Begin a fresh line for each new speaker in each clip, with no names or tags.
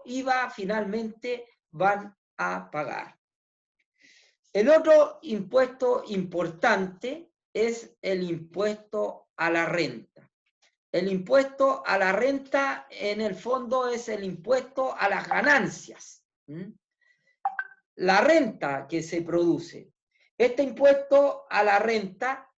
IVA finalmente van a pagar. El otro impuesto importante es el impuesto a la renta. El impuesto a la renta, en el fondo, es el impuesto a las ganancias. La renta que se produce. Este impuesto a la renta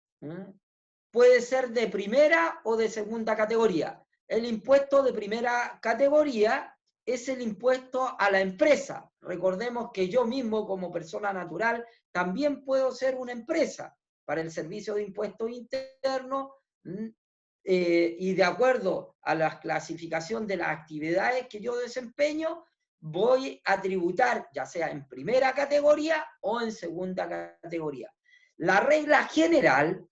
puede ser de primera o de segunda categoría. El impuesto de primera categoría es el impuesto a la empresa. Recordemos que yo mismo, como persona natural, también puedo ser una empresa para el servicio de impuestos internos, y de acuerdo a la clasificación de las actividades que yo desempeño, voy a tributar ya sea en primera categoría o en segunda categoría. La regla general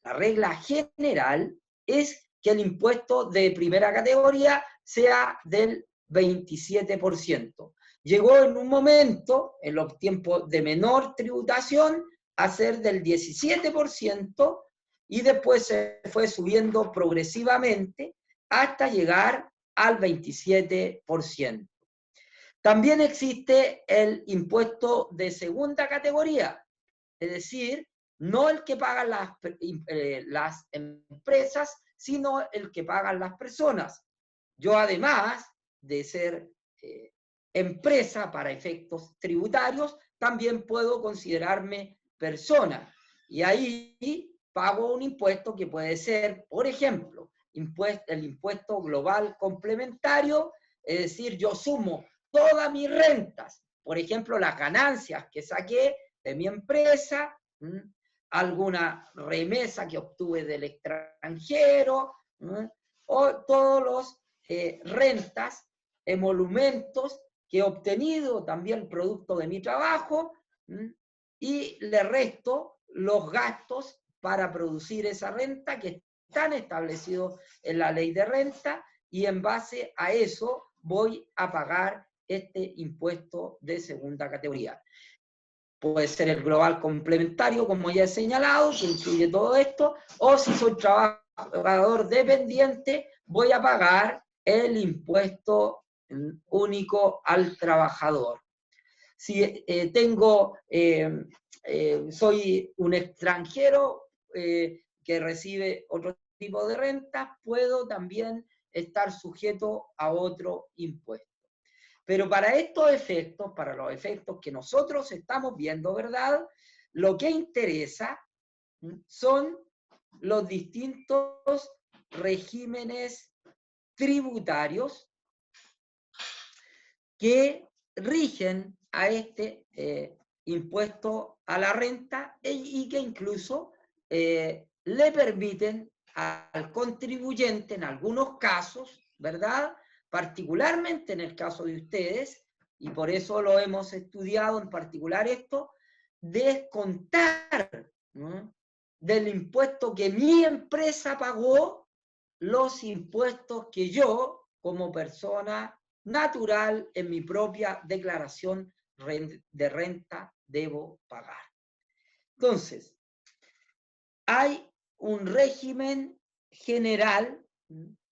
es que el impuesto de primera categoría sea del 27%. Llegó en un momento, en los tiempos de menor tributación, a ser del 17%, y después se fue subiendo progresivamente hasta llegar al 27%. También existe el impuesto de segunda categoría, es decir, no el que pagan las empresas, sino el que pagan las personas. Yo, además de ser empresa para efectos tributarios, también puedo considerarme persona. Y ahí pago un impuesto que puede ser, por ejemplo, el impuesto global complementario, es decir, yo sumo todas mis rentas, por ejemplo, las ganancias que saqué de mi empresa, alguna remesa que obtuve del extranjero, o todos los rentas, emolumentos que he obtenido también producto de mi trabajo, y le resto los gastos para producir esa renta que están establecidos en la ley de renta, y en base a eso voy a pagar este impuesto de segunda categoría. Puede ser el global complementario, como ya he señalado, que incluye todo esto, o si soy trabajador dependiente, voy a pagar el impuesto único al trabajador. Si soy un extranjero que recibe otro tipo de renta, puedo también estar sujeto a otro impuesto. Pero para estos efectos, para los efectos que nosotros estamos viendo, ¿verdad? Lo que interesa son los distintos regímenes tributarios que rigen a este impuesto a la renta, y que incluso le permiten al contribuyente, en algunos casos, ¿verdad?, particularmente en el caso de ustedes, y por eso lo hemos estudiado en particular esto, descontar, ¿no?, del impuesto que mi empresa pagó, los impuestos que yo, como persona natural, en mi propia declaración de renta debo pagar. Entonces, hay un régimen general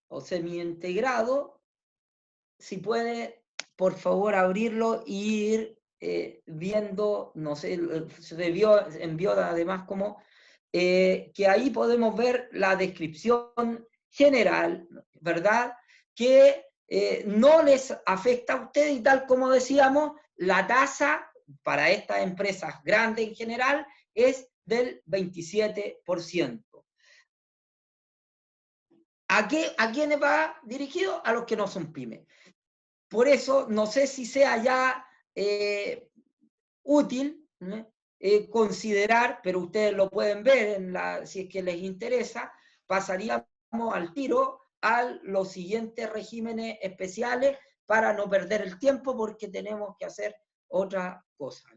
o semi-integrado. Si puede, por favor, abrirlo e ir viendo, no sé, se envió además como que ahí podemos ver la descripción general, ¿verdad?, que no les afecta a ustedes, y tal como decíamos, la tasa para estas empresas grandes en general es del 27%. ¿A quiénes va dirigido? A los que no son pymes. Por eso, no sé si sea ya útil considerar, pero ustedes lo pueden ver si es que les interesa, pasaríamos al tiro a los siguientes regímenes especiales para no perder el tiempo, porque tenemos que hacer otra cosa.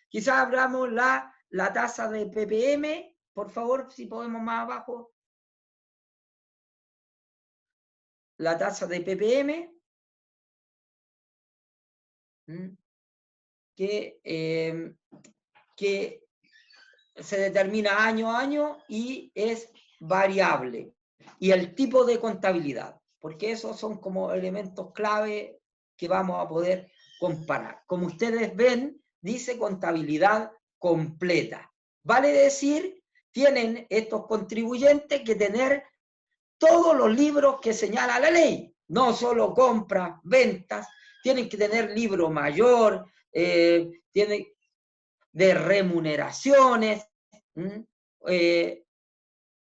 Quizás abramos la tasa de ppm, por favor, si podemos más abajo. La tasa de ppm, que se determina año a año y es variable. Y el tipo de contabilidad, porque esos son como elementos clave que vamos a poder comparar. Como ustedes ven, dice contabilidad completa. Vale decir, tienen estos contribuyentes que tener todos los libros que señala la ley, no solo compras, ventas, tienen que tener libro mayor, tienen de remuneraciones,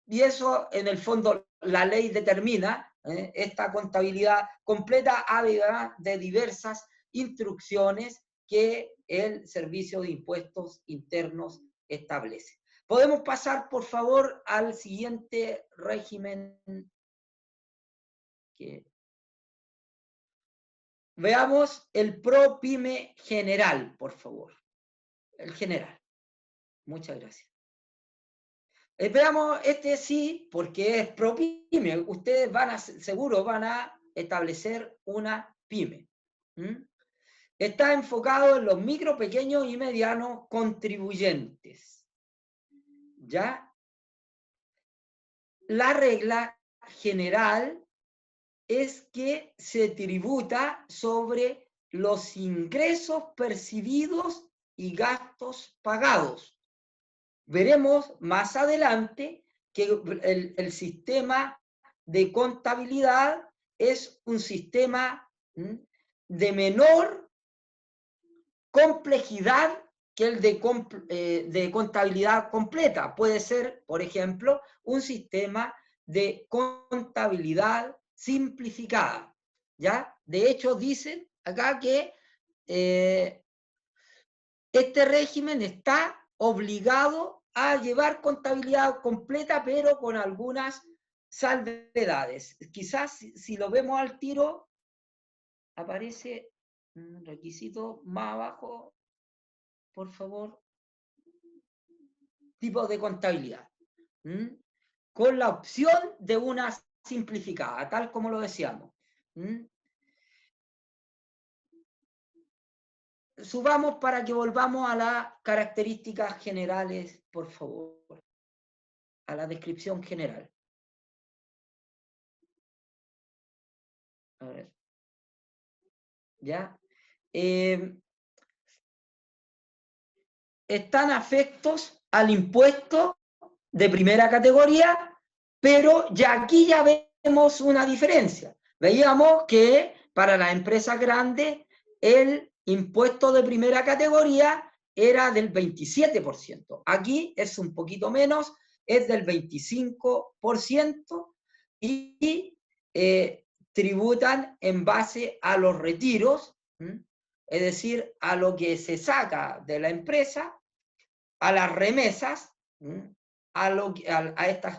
y eso en el fondo la ley determina, esta contabilidad completa además de diversas instrucciones que el Servicio de Impuestos Internos establece. Podemos pasar, por favor, al siguiente régimen. Veamos el ProPyme general, por favor. El general. Muchas gracias. Veamos este sí, porque es ProPyme. Ustedes seguro van a establecer una pyme. Está enfocado en los micro, pequeños y medianos contribuyentes. ¿Ya? La regla general es que se tributa sobre los ingresos percibidos y gastos pagados. Veremos más adelante que el sistema de contabilidad es un sistema de menor complejidad que el de contabilidad completa. Puede ser, por ejemplo, un sistema de contabilidad simplificada, ¿ya? De hecho, dicen acá que este régimen está obligado a llevar contabilidad completa, pero con algunas salvedades. Quizás si lo vemos al tiro, aparece un requisito más abajo, por favor, tipo de contabilidad, con la opción de una simplificada, tal como lo decíamos. Subamos para que volvamos a las características generales, por favor, a la descripción general. A ver. ¿Ya? Están afectos al impuesto de primera categoría, pero aquí ya vemos una diferencia. Veíamos que para las empresas grandes el impuesto de primera categoría era del 27%. Aquí es un poquito menos, es del 25% y tributan en base a los retiros, es decir, a lo que se saca de la empresa, a las remesas, a estos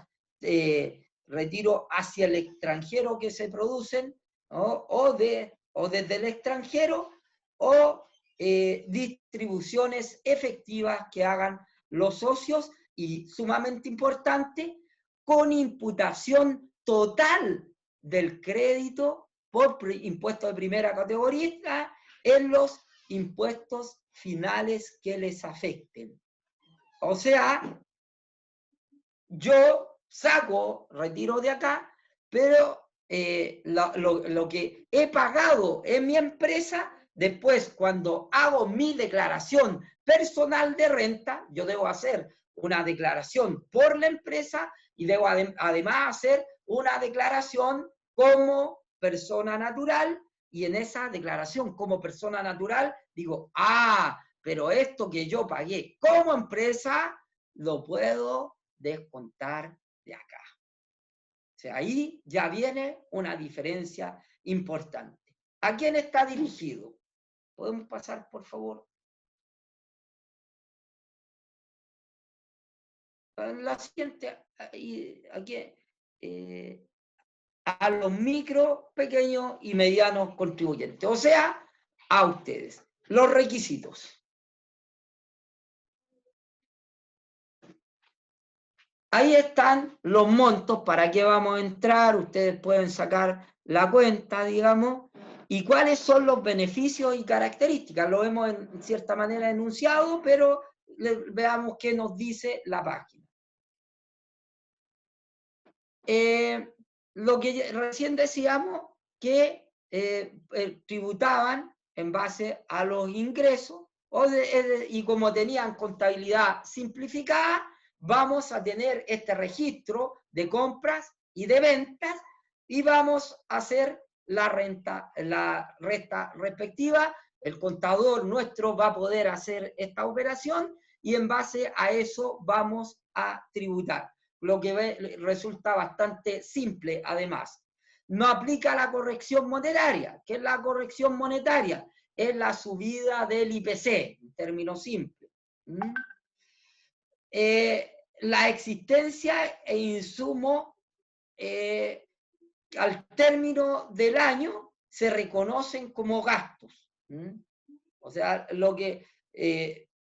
retiros hacia el extranjero que se producen, ¿no? o desde el extranjero, o distribuciones efectivas que hagan los socios, y sumamente importante, con imputación total del crédito por impuestos de primera categoría en los impuestos finales que les afecten. O sea, yo retiro de acá, pero lo que he pagado en mi empresa, después cuando hago mi declaración personal de renta, yo debo hacer una declaración por la empresa y debo además hacer una declaración como persona natural, y en esa declaración como persona natural digo, pero esto que yo pagué como empresa lo puedo descontar de acá. O sea, ahí ya viene una diferencia importante. ¿A quién está dirigido? ¿Podemos pasar, por favor? La siguiente, aquí, a los micro, pequeños y medianos contribuyentes. O sea, a ustedes. Los requisitos. Ahí están los montos, para qué vamos a entrar, ustedes pueden sacar la cuenta, digamos, y cuáles son los beneficios y características. Lo hemos en cierta manera enunciado, pero veamos qué nos dice la página. Lo que recién decíamos, que tributaban en base a los ingresos, y como tenían contabilidad simplificada, vamos a tener este registro de compras y de ventas y vamos a hacer la resta respectiva. El contador nuestro va a poder hacer esta operación y en base a eso vamos a tributar, lo que resulta bastante simple además. No aplica la corrección monetaria. ¿Qué es la corrección monetaria? Es la subida del IPC, en términos simples. La existencia e insumo al término del año se reconocen como gastos. O sea, lo que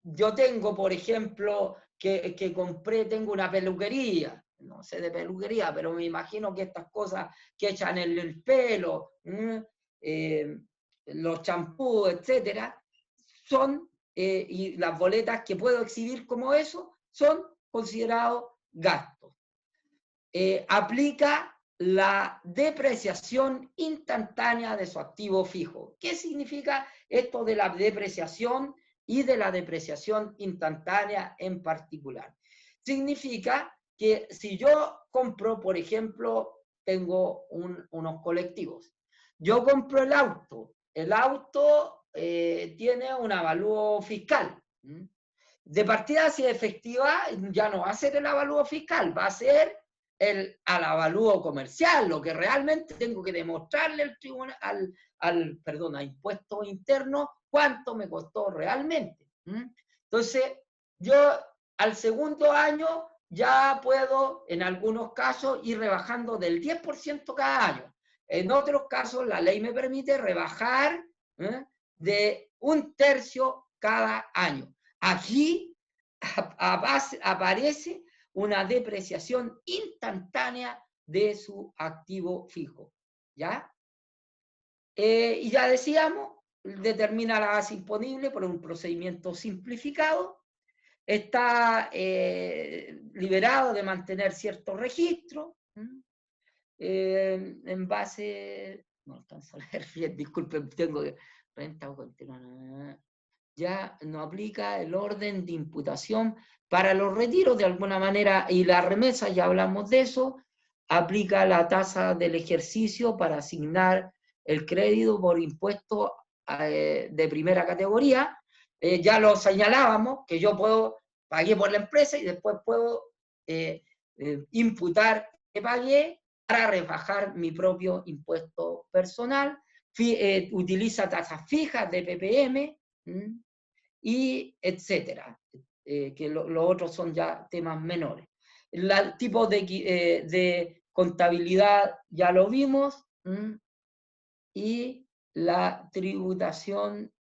yo tengo, por ejemplo, que compré, tengo una peluquería, no sé de peluquería, pero me imagino que estas cosas que echan en el pelo, los champús, etcétera, son, y las boletas que puedo exhibir como eso, son considerados gastos. Aplica la depreciación instantánea de su activo fijo. ¿Qué significa esto de la depreciación y de la depreciación instantánea en particular? Significa que si yo compro, por ejemplo, tengo unos colectivos, yo compro el auto tiene un avalúo fiscal. De partida, si es efectiva, ya no va a ser el avalúo fiscal, va a ser al avalúo comercial, lo que realmente tengo que demostrarle al tribunal, a impuesto interno, cuánto me costó realmente. Entonces, yo al segundo año ya puedo, en algunos casos, ir rebajando del 10% cada año. En otros casos, la ley me permite rebajar de 1/3 cada año. Aquí aparece una depreciación instantánea de su activo fijo. ¿Ya? Y ya decíamos, determina la base imponible por un procedimiento simplificado, está liberado de mantener ciertos registros, en base, no alcanzo a leer bien, disculpen, tengo renta o continua, ya no aplica el orden de imputación para los retiros de alguna manera, y la remesa, ya hablamos de eso, aplica la tasa del ejercicio para asignar el crédito por impuesto de primera categoría. Ya lo señalábamos, que yo pagué por la empresa y después puedo imputar que pagué para rebajar mi propio impuesto personal. Utiliza tasas fijas de PPM, y etcétera, que los otros son ya temas menores. El tipo de contabilidad ya lo vimos, y la tributación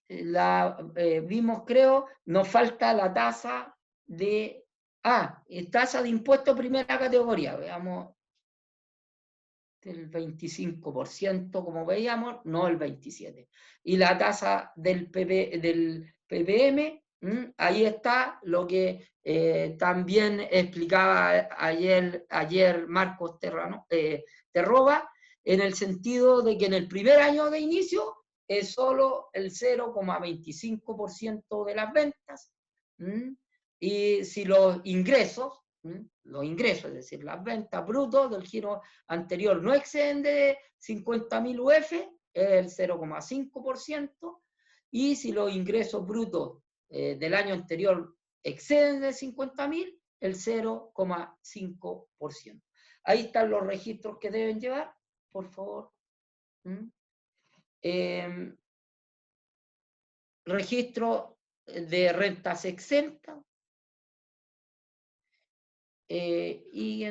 la vimos, creo. Nos falta la tasa de tasa de impuesto primera categoría, veamos, el 25%, como veíamos, no el 27%. Y la tasa del PPM, ahí está lo que también explicaba ayer Marcos Terroba, en el sentido de que en el primer año de inicio es solo el 0,25% de las ventas, y si los ingresos, es decir, las ventas brutas del giro anterior no exceden de 50.000 UF, es el 0,5%, y si los ingresos brutos del año anterior exceden de 50.000, el 0,5%. Ahí están los registros que deben llevar, por favor. Registro de rentas exentas, y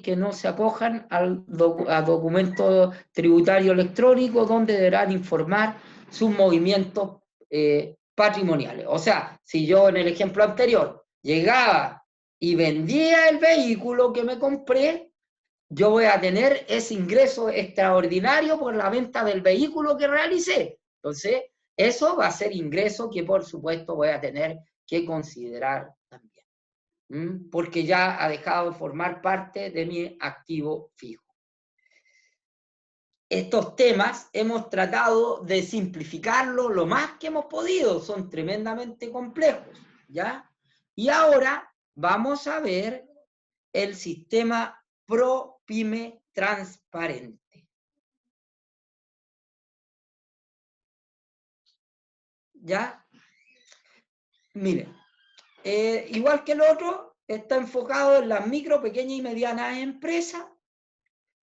que no se acojan a documento tributario electrónico, donde deberán informar sus movimientos patrimoniales. O sea, si yo en el ejemplo anterior llegaba y vendía el vehículo que me compré, yo voy a tener ese ingreso extraordinario por la venta del vehículo que realicé. Entonces, eso va a ser ingreso que por supuesto voy a tener que considerar también, porque ya ha dejado de formar parte de mi activo fijo. estos temas hemos tratado de simplificarlo lo más que hemos podido, son tremendamente complejos, ¿ya? Y ahora vamos a ver el sistema ProPyme transparente. ¿Ya? Miren, igual que el otro, está enfocado en las micro, pequeñas y medianas empresas,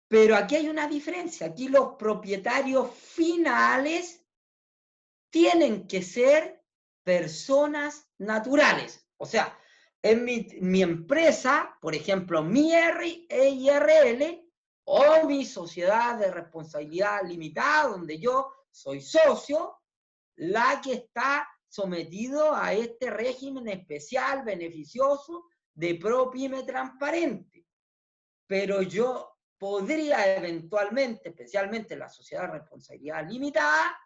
pero aquí hay una diferencia. Aquí los propietarios finales tienen que ser personas naturales. O sea, en mi empresa, por ejemplo, mi IRL o mi sociedad de responsabilidad limitada, donde yo soy socio, la que está sometido a este régimen especial, beneficioso, de ProPyme transparente. Pero yo podría eventualmente, especialmente la sociedad de responsabilidad limitada,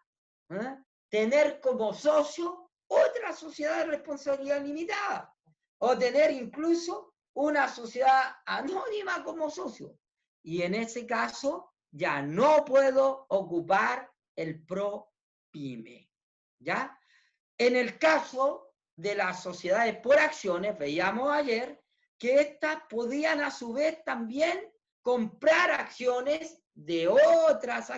¿eh?, tener como socio otra sociedad de responsabilidad limitada, o tener incluso una sociedad anónima como socio. Y en ese caso ya no puedo ocupar el ProPyme, ¿ya? En el caso de las sociedades por acciones, veíamos ayer que estas podían a su vez también comprar acciones de otras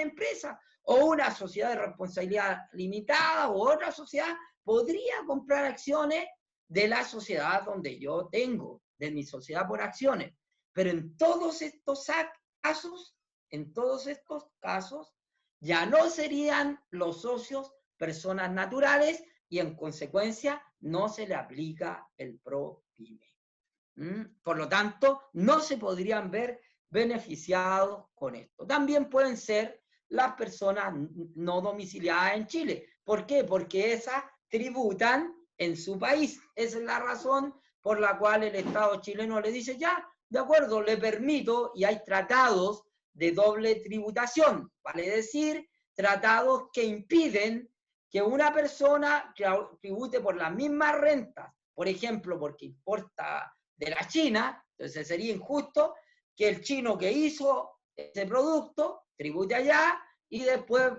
empresas, o una sociedad de responsabilidad limitada o otra sociedad podría comprar acciones de la sociedad donde yo tengo, de mi sociedad por acciones. Pero en todos estos casos, ya no serían los socios personas naturales y en consecuencia no se le aplica el ProPyme. Por lo tanto, no se podrían ver beneficiados con esto. También pueden ser las personas no domiciliadas en Chile. ¿Por qué? Porque esas tributan en su país. Esa es la razón por la cual el Estado chileno le dice, ya, de acuerdo, le permito, y hay tratados de doble tributación, vale decir, tratados que impiden que una persona tribute por las mismas rentas, por ejemplo, porque importa de la China, entonces sería injusto que el chino que hizo ese producto tribute allá y después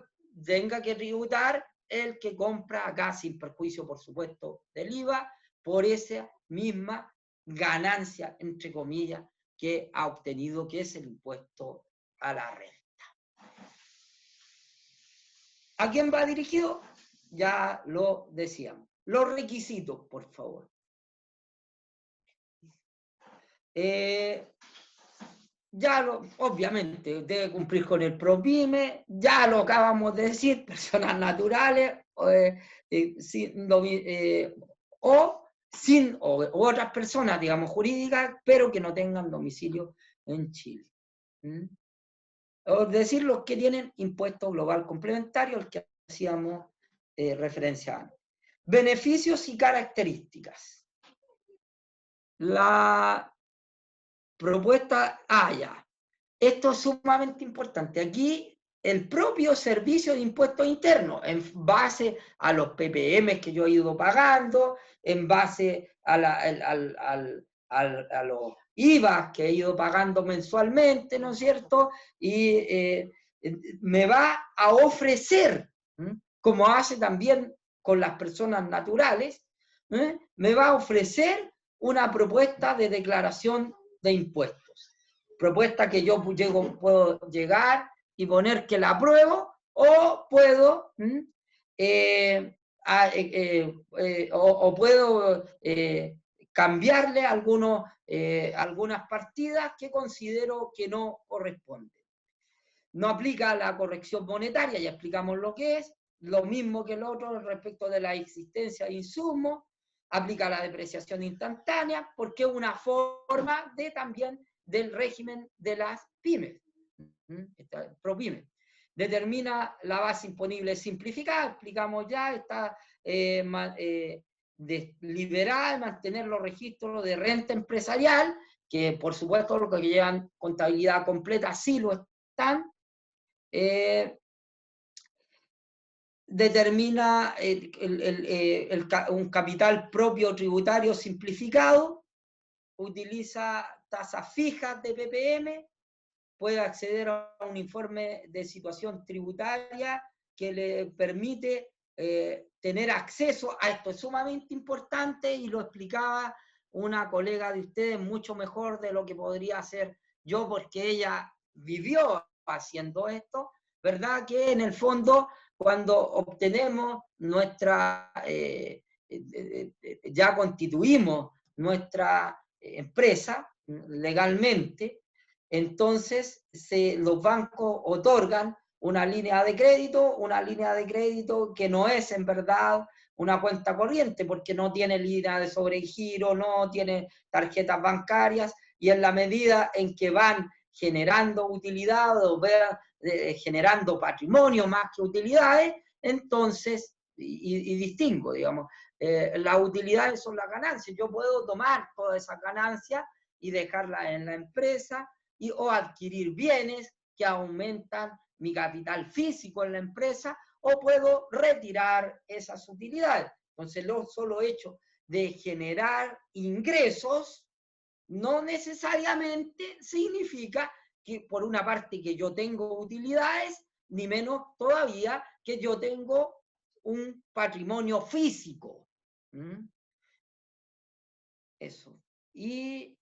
tenga que tributar el que compra acá, sin perjuicio, por supuesto, del IVA, por esa misma ganancia, entre comillas, que ha obtenido, que es el impuesto a la renta. ¿A quién va dirigido? Ya lo decíamos. Los requisitos, por favor. Obviamente, debe cumplir con el ProPyme, ya lo acabamos de decir, personas naturales, o otras personas, digamos, jurídicas, pero que no tengan domicilio en Chile. Es decir, los que tienen impuesto global complementario, al que hacíamos referencia antes. Beneficios y características. La propuesta, ya. Esto es sumamente importante. Aquí el propio servicio de impuestos internos, en base a los PPM que yo he ido pagando, en base a los IVA que he ido pagando mensualmente, ¿no es cierto? Y me va a ofrecer, como hace también con las personas naturales, me va a ofrecer una propuesta de declaración de impuestos. Propuesta que yo puedo llegar y poner que la apruebo, o puedo puedo cambiarle algunas partidas que considero que no corresponden. No aplica la corrección monetaria, ya explicamos lo que es, lo mismo que el otro respecto de la existencia de insumos, aplica la depreciación instantánea, porque es una forma también del régimen de las pymes, ProPyme. Determina la base imponible simplificada, explicamos ya, está liberal, mantener los registros de renta empresarial, que por supuesto los que llevan contabilidad completa sí lo están. Determina un capital propio tributario simplificado, utiliza tasas fijas de PPM, puede acceder a un informe de situación tributaria que le permite tener acceso a esto. Es sumamente importante y lo explicaba una colega de ustedes mucho mejor de lo que podría hacer yo, porque ella vivió haciendo esto, ¿verdad? Que en el fondo, cuando obtenemos nuestra, ya constituimos nuestra empresa legalmente, entonces los bancos otorgan una línea de crédito que no es en verdad una cuenta corriente, porque no tiene línea de sobregiro, no tiene tarjetas bancarias, y en la medida en que van generando utilidades o generando patrimonio más que utilidades, entonces, y distingo, digamos, las utilidades son las ganancias. Yo puedo tomar toda esa ganancia y dejarla en la empresa o adquirir bienes que aumentan mi capital físico en la empresa, o puedo retirar esas utilidades. Entonces, el solo hecho de generar ingresos no necesariamente significa que, por una parte, que yo tengo utilidades, ni menos todavía que yo tengo un patrimonio físico. Eso. Y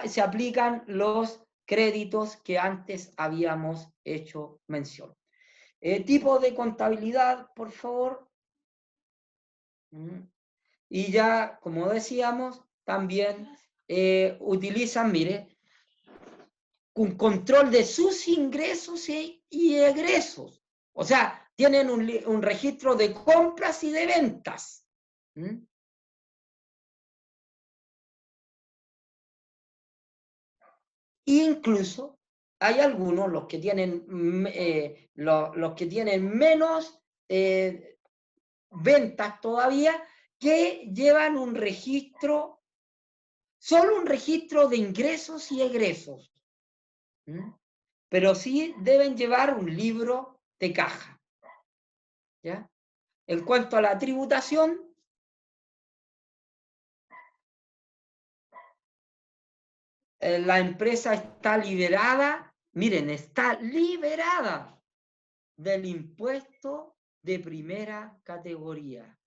se aplican los créditos que antes habíamos hecho mención. Tipo de contabilidad, por favor. Y ya, como decíamos, también utilizan, mire, un control de sus ingresos y egresos. O sea, tienen un registro de compras y de ventas. Incluso hay algunos, los que tienen, los que tienen menos ventas todavía, que llevan un registro, solo un registro de ingresos y egresos. Pero sí deben llevar un libro de caja. ¿Ya? En cuanto a la tributación, la empresa está liberada, miren, está liberada del impuesto de primera categoría.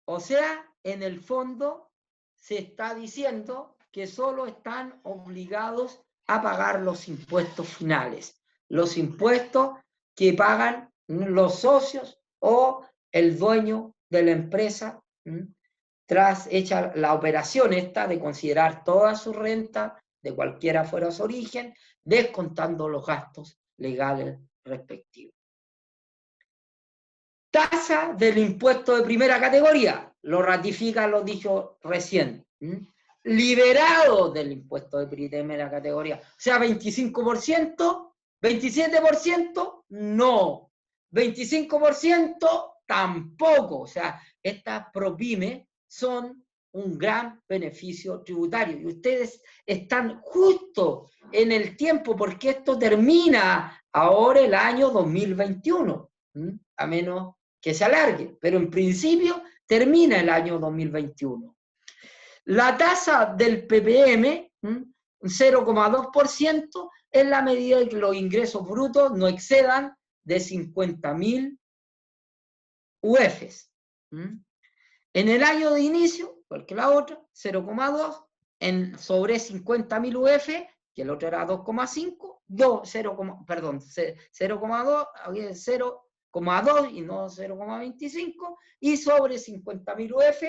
O sea, en el fondo se está diciendo que solo están obligados a pagar los impuestos finales, los impuestos que pagan los socios o el dueño de la empresa, tras hecha la operación esta de considerar toda su renta, de cualquiera fuera su origen, descontando los gastos legales respectivos. Tasa del impuesto de primera categoría, lo ratifica lo dicho recién, liberado del impuesto de primera categoría, o sea, 25%, 27%, no, 25% tampoco, o sea, estas ProPymes son un gran beneficio tributario, y ustedes están justo en el tiempo, porque esto termina ahora el año 2021, a menos que se alargue, pero en principio termina el año 2021. La tasa del PPM, 0,2%, en la medida de que los ingresos brutos no excedan de 50.000 UFs. En el año de inicio, igual que la otra, 0,2, sobre 50.000 UF, que el otro era 2,5, 0,2, 0,2 y no 0,25, y sobre 50.000 UF,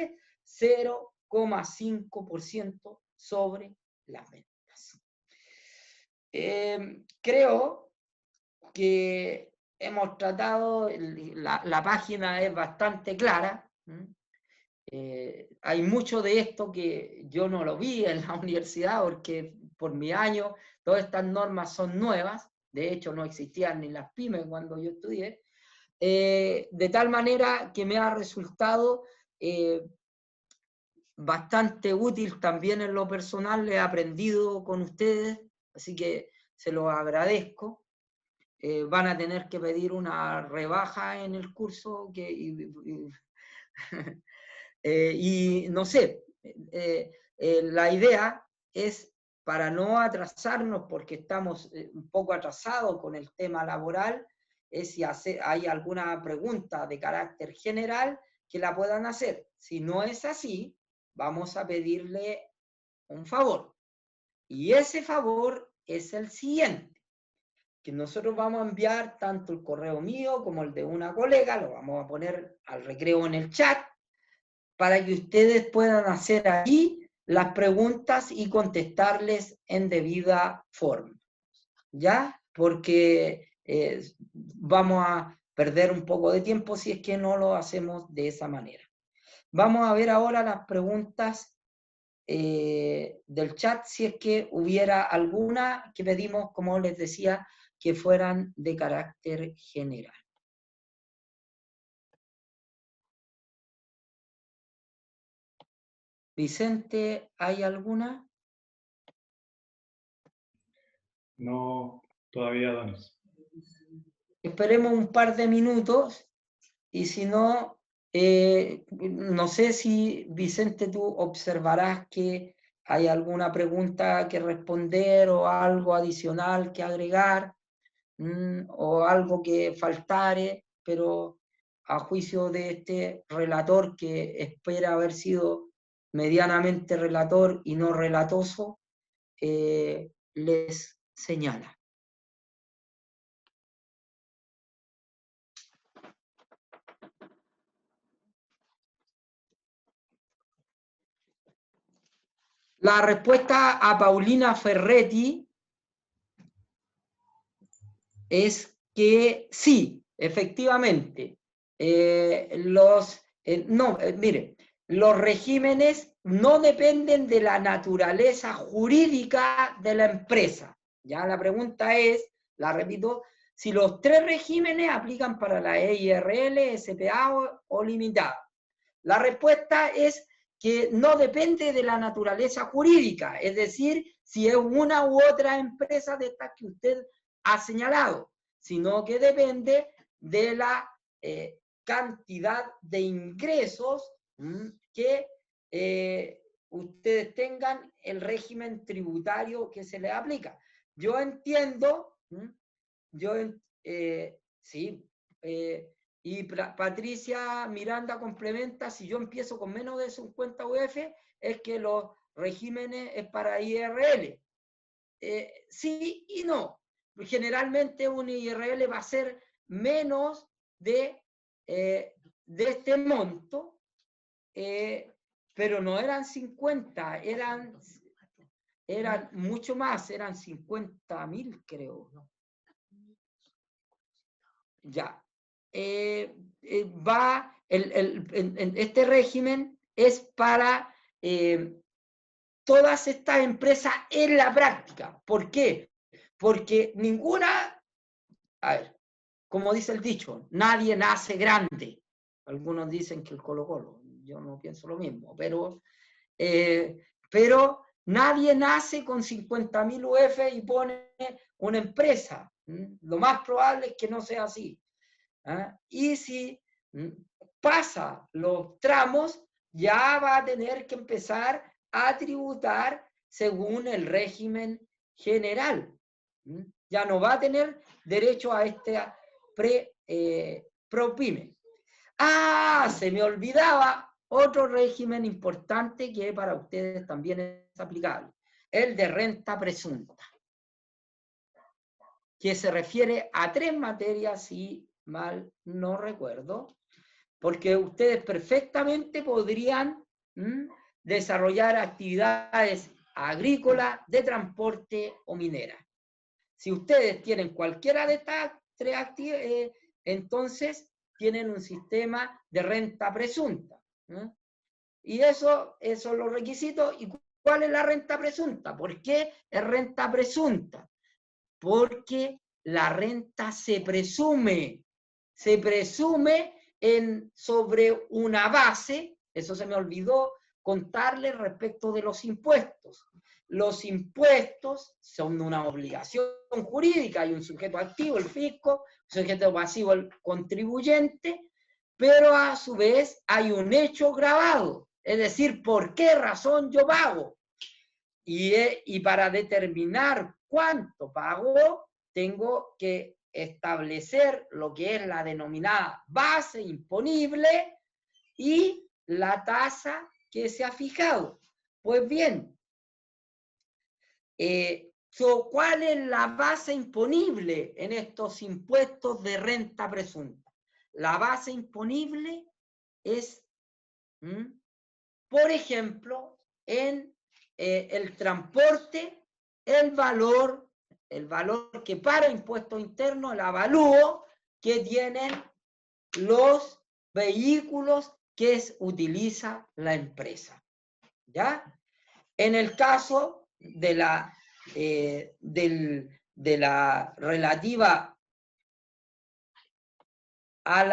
0,5% sobre las ventas. Creo que hemos tratado, la página es bastante clara. Hay mucho de esto que yo no lo vi en la universidad, porque por mi año todas estas normas son nuevas, de hecho no existían ni las pymes cuando yo estudié, de tal manera que me ha resultado bastante útil también en lo personal. He aprendido con ustedes, así que se los agradezco. Van a tener que pedir una rebaja en el curso y no sé, la idea es, para no atrasarnos, porque estamos un poco atrasados con el tema laboral, es si hay alguna pregunta de carácter general que la puedan hacer. Si no es así, vamos a pedirle un favor. Y ese favor es el siguiente, que nosotros vamos a enviar tanto el correo mío como el de una colega, lo vamos a poner al recreo en el chat, para que ustedes puedan hacer ahí las preguntas y contestarles en debida forma. ¿Ya? Porque vamos a perder un poco de tiempo si es que no lo hacemos de esa manera. Vamos a ver ahora las preguntas del chat, si es que hubiera alguna que pedimos, como les decía, que fueran de carácter general. Vicente, ¿hay alguna?
No, todavía, Adonis.
Esperemos un par de minutos y si no, no sé si, Vicente, tú observarás que hay alguna pregunta que responder o algo adicional que agregar, o algo que faltare, pero a juicio de este relator que espera haber sido medianamente relator y no relatoso, les señala. La respuesta a Paulina Ferretti es que sí, efectivamente. Mire, los regímenes no dependen de la naturaleza jurídica de la empresa. Ya la pregunta es, la repito, si los tres regímenes aplican para la EIRL, SPA o limitada. La respuesta es que no depende de la naturaleza jurídica, es decir, si es una u otra empresa de estas que usted ha señalado, sino que depende de la cantidad de ingresos que ustedes tengan, el régimen tributario que se les aplica. Yo entiendo, sí, y Patricia Miranda complementa, si yo empiezo con menos de 50 UF, es que los regímenes es para IRL. Sí y no. Generalmente un IRL va a ser menos de este monto, pero no eran 50, eran mucho más, eran 50.000, creo. Ya. Este régimen es para todas estas empresas en la práctica. ¿Por qué? Porque ninguna, a ver, como dice el dicho, nadie nace grande. Algunos dicen que el Colo-Colo, yo no pienso lo mismo, pero nadie nace con 50.000 UF y pone una empresa. Lo más probable es que no sea así. Y si pasa los tramos, ya va a tener que empezar a tributar según el régimen general. Ya no va a tener derecho a este ProPyme. Se me olvidaba otro régimen importante que para ustedes también es aplicable, el de renta presunta, que se refiere a 3 materias, si mal no recuerdo, porque ustedes perfectamente podrían desarrollar actividades agrícolas, de transporte o minera. Si ustedes tienen cualquiera de estas 3 actividades, entonces tienen un sistema de renta presunta. Y esos son los requisitos. ¿Y cuál es la renta presunta? ¿Por qué es renta presunta? Porque la renta se presume sobre una base, eso se me olvidó contarles respecto de los impuestos. Los impuestos son una obligación jurídica, hay un sujeto activo, el fisco, un sujeto pasivo, el contribuyente, pero a su vez hay un hecho grabado, Es decir, ¿por qué razón yo pago? Y para determinar cuánto pago, tengo que establecer lo que es la denominada base imponible y la tasa que se ha fijado. Pues bien, ¿cuál es la base imponible en estos impuestos de renta presunta? La base imponible es, por ejemplo, en el transporte, el valor que para impuestos internos, el avalúo que tienen los vehículos que utiliza la empresa. ¿Ya? En el caso de la relativa a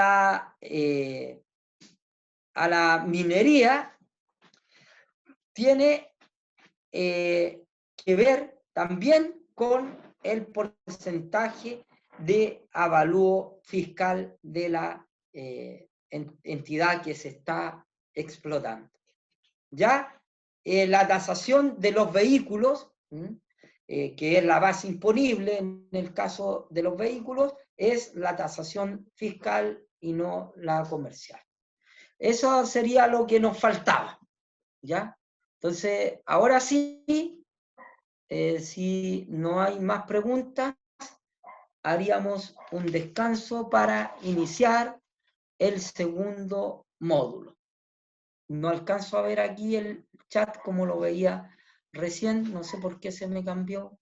la minería, tiene que ver también con el porcentaje de avalúo fiscal de la entidad que se está explotando. ¿Ya? La tasación de los vehículos, que es la base imponible en el caso de los vehículos, es la tasación fiscal y no la comercial. Eso sería lo que nos faltaba, ¿ya? Entonces, ahora sí, si no hay más preguntas, haríamos un descanso para iniciar el segundo módulo. No alcanzo a ver aquí el chat como lo veía recién, no sé por qué se me cambió.